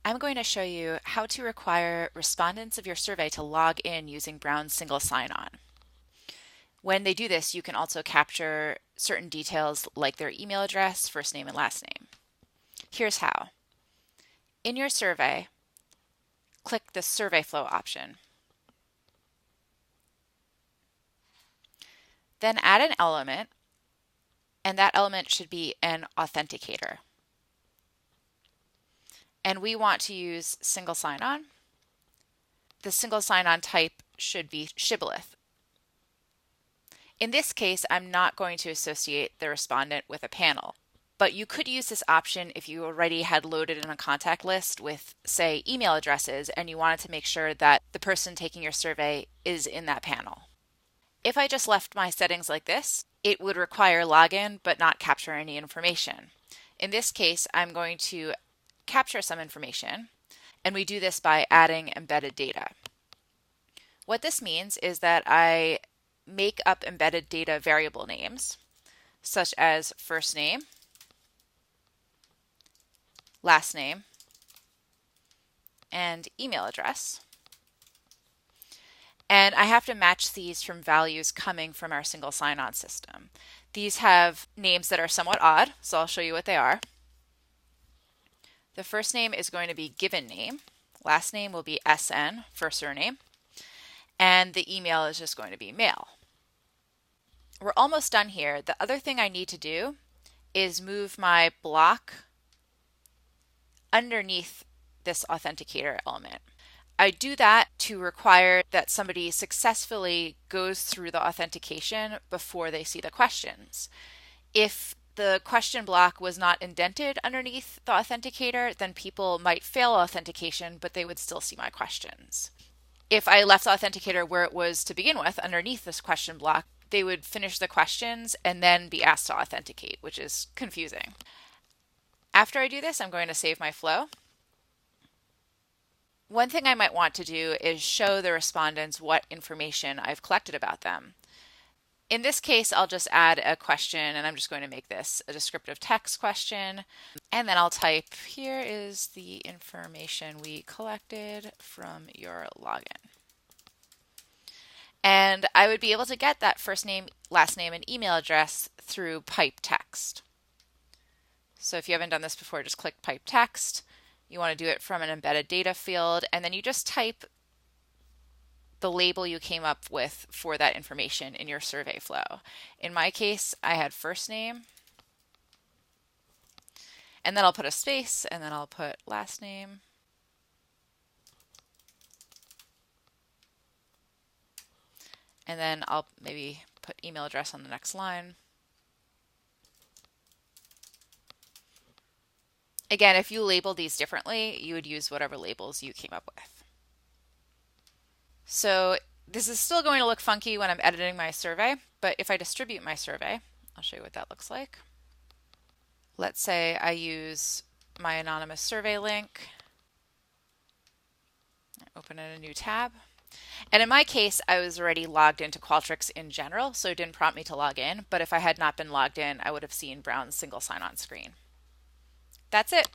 I'm going to show you how to require respondents of your survey to log in using Brown's single sign-on. When they do this, you can also capture certain details like their email address, first name, and last name. Here's how. In your survey, click the Survey Flow option. Then add an element, and that element should be an authenticator. And we want to use single sign-on. The single sign-on type should be shibboleth. In this case, I'm not going to associate the respondent with a panel, but you could use this option if you already had loaded in a contact list with, say, email addresses and you wanted to make sure that the person taking your survey is in that panel. If I just left my settings like this, it would require login but not capture any information. In this case, I'm going to capture some information, and we do this by adding embedded data. What this means is that I make up embedded data variable names, such as first name, last name, and email address. And I have to match these from values coming from our single sign-on system. These have names that are somewhat odd, so I'll show you what they are. The first name is going to be given name. Last name will be SN for surname. And the email is just going to be mail. We're almost done here. The other thing I need to do is move my block underneath this authenticator element. I do that to require that somebody successfully goes through the authentication before they see the questions. If the question block was not indented underneath the authenticator, then people might fail authentication, but they would still see my questions. If I left the authenticator where it was to begin with, underneath this question block, they would finish the questions and then be asked to authenticate, which is confusing. After I do this, I'm going to save my flow. One thing I might want to do is show the respondents what information I've collected about them. In this case, I'll just add a question, and I'm just going to make this a descriptive text question. And then I'll type, here is the information we collected from your login. And I would be able to get that first name, last name, and email address through pipe text. So if you haven't done this before, just click pipe text. You want to do it from an embedded data field, and then you just type the label you came up with for that information in your survey flow. In my case, I had first name, and then I'll put a space, and then I'll put last name, and then I'll maybe put email address on the next line. Again, if you label these differently, you would use whatever labels you came up with. So this is still going to look funky when I'm editing my survey, but if I distribute my survey, I'll show you what that looks like. Let's say I use my anonymous survey link. Open in a new tab. And in my case, I was already logged into Qualtrics in general, so it didn't prompt me to log in, but if I had not been logged in, I would have seen Brown's single sign-on screen. That's it.